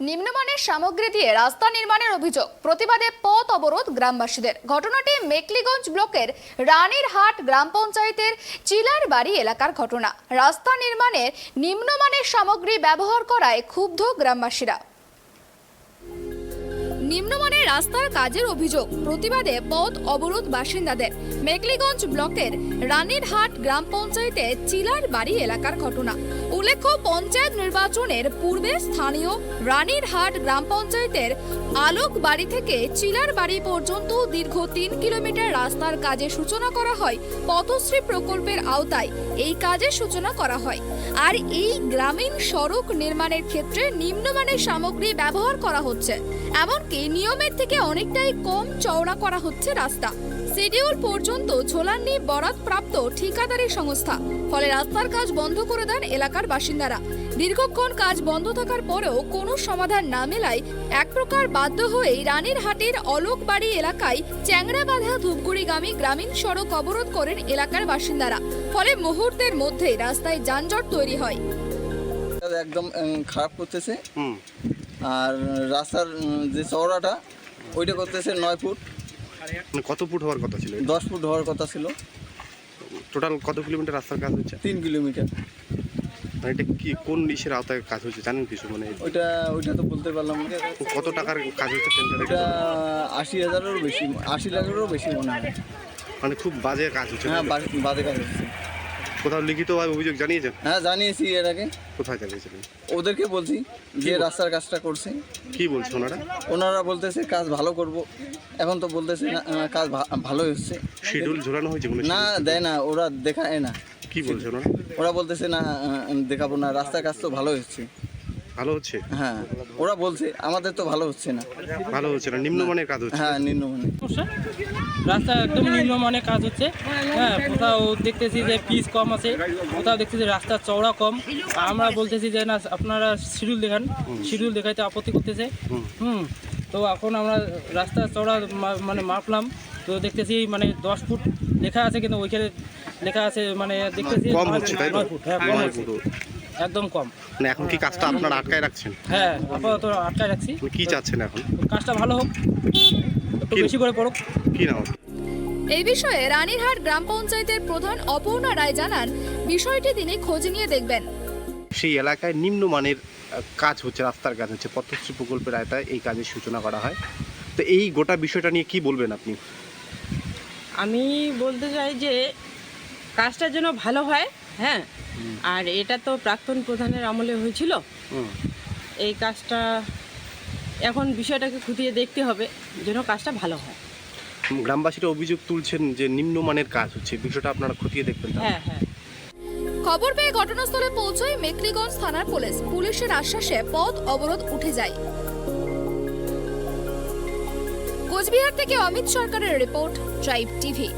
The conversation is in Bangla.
নিম্নমানের সামগ্রী দিয়ে রাস্তা নির্মাণের অভিযোগ, প্রতিবাদে পথ অবরোধ গ্রামবাসীদের। ঘটনাটি মেখলিগঞ্জ ব্লকের রানীরহাট গ্রাম পঞ্চায়েতের চিলারবাড়ি এলাকার ঘটনা। রাস্তা নির্মাণে নিম্নমানের সামগ্রী ব্যবহার করায় ক্ষুব্ধ গ্রামবাসীরা। নিম্নমানের রাস্তার কাজের অভিযোগ, প্রতিবাদে পথ অবরোধ বাসিন্দাদের। মেখলিগঞ্জ ব্লকের রানীরহাট গ্রাম পঞ্চায়েতের চিলারবাড়ি এলাকার ঘটনা। উল্লেখ্য, পঞ্চায়েত নির্বাচনের পূর্বে স্থানীয় রানীরহাট গ্রাম পঞ্চায়েতের আলোকবাড়ি থেকে চিলারবাড়ি পর্যন্ত দীর্ঘ 3 কিলোমিটার রাস্তার কাজের সূচনা করা হয়। পথশ্রী প্রকল্পের আওতায় এই কাজের সূচনা করা হয়। আর এই গ্রামীণ সড়ক নির্মাণের ক্ষেত্রে নিম্নমানের সামগ্রী ব্যবহার করা হচ্ছে। এমনকি নিয়মের থেকে অনেকটাই কম চওড়া করা হচ্ছে রাস্তা। শিডিউল পর্যন্ত ঝোলাননি বরাদপ্রাপ্ত ঠিকাদারি সংস্থা। ফলে রাস্তার কাজ বন্ধ করে দেন এলাকার বাসিন্দারা। দীর্ঘক্ষণ কাজ বন্ধ থাকার পরেও কোনো সমাধান না মেলায় এক প্রকার বাধ্য হয়েই রানীরহাটের অলোকবাড়ি এলাকায় চ্যাংরাবাঁধা ধূপগুড়িগামী গ্রামীণ সড়ক অবরোধ করেন এলাকার বাসিন্দারা। ফলে মুহূর্তের মধ্যেই রাস্তায় যানজট তৈরি হয়। একদম খারাপ করতেছে। আর রাস্তার যে চওড়াটা ওইটা করতেছে 9 ফুট। কত ফুট হওয়ার কথা ছিল? 10 ফুট হওয়ার কথা ছিল। টোটাল কত কিলোমিটার রাস্তার কাজ হচ্ছে? 3 কিলোমিটার। মানে এটা কি কোন ইসের আওতায় কাজ হচ্ছে জানেন কিছু? মানে ওইটা তো বলতে পারলাম না। কত টাকার কাজ হচ্ছে টেন্ডারে? এটা 80,000-এরও বেশি, 80 লাখেরও বেশি মনে হয়। মানে খুব বাজে কাজ হচ্ছে। হ্যাঁ, বাজে কাজ হচ্ছে। কোথাও লিখিতভাবে অভিযোগ জানিয়েছেন? হ্যাঁ, জানিয়েছি এর আগে। কোথায় জানিয়েছিলেন? ওদেরকে বলছি যে রাস্তার কাজটা করছে। কি বলছে ওনারা বলতেছে কাজ ভালো করব। এখন তো বলতেছে না কাজ ভালোই হচ্ছে। শিডিউল ঝোলানো হয়েছে? না, দেয় না, ওরা দেখায় না। কি বলছে ওরা বলতেছে না দেখাবো না, রাস্তার কাজ তো ভালো হচ্ছে। ভালো হচ্ছে? হ্যাঁ, ওরা বলছে, আমাদের তো ভালো হচ্ছে না। ভালো হচ্ছে না, নিম্নমানের কাজ হচ্ছে। হ্যাঁ, নিম্নমানের। রাস্তা একদম নিম্নমানের কাজ হচ্ছে। হ্যাঁ, কোথাও দেখতেছি যে পিচ কম আছে, কোথাও দেখতেছি রাস্তার চওড়া কম। আমরা বলতেছি যে না, আপনারা শিডিউল দেখান। শিডিউল দেখাইতে আপত্তি করতেছে। তো এখন আমরা রাস্তার চওড়া মানে মাপলাম, তো দেখতেছি মানে 10 ফুট লেখা আছে, কিন্তু ওইখানে লেখা আছে মানে দেখতেছি 9 ফুট। হ্যাঁ, কম হচ্ছে, একদম কম। মানে এখন কি কাজটা আপনারা আটকায় রাখছেন? হ্যাঁ, আপাতত আটকায় রাখছি। কি চাচ্ছেন এখন? কাজটা ভালো হোক, একটু বেশি করে পড়ুক। কি নাম? এই বিষয়ে রানীরহাট গ্রাম পঞ্চায়েতের প্রধান অপর্ণা রায় জানান, বিষয়টি তিনি খোঁজ নিয়ে দেখবেন। সেই এলাকায় নিম্নমানের কাজ হচ্ছে, রাস্তার কাজ হচ্ছে, পথশ্রী প্রকল্পের আওতায় এই কাজের সূচনা করা হয়। তো এই গোটা বিষয়টা নিয়ে কি বলবেন আপনি? আমি বলতে চাই যে কাজটা যেন ভালো হয়। হ্যাঁ, আর এটা তো প্রাক্তন প্রধানের আমলে হয়েছিল। এই কাজটা এখন বিষয়টাকে খুঁটিয়ে দেখতে হবে যেন কাজটা ভালো হয়। গ্রামবাসীরা অভিযোগ তুলছেন যে নিম্নমানের কাজ হচ্ছে, বিষয়টা আপনারা খতিয়ে দেখবেন। হ্যাঁ হ্যাঁ। খবর পেয়ে ঘটনাস্থলে পৌঁছয় মেখলিগঞ্জ থানার পুলিশ। পুলিশের আশ্বাসে পথ অবরোধ উঠে যায়। কোচবিহার থেকে অমিত সরকারের রিপোর্ট, ট্রাইব টিভি।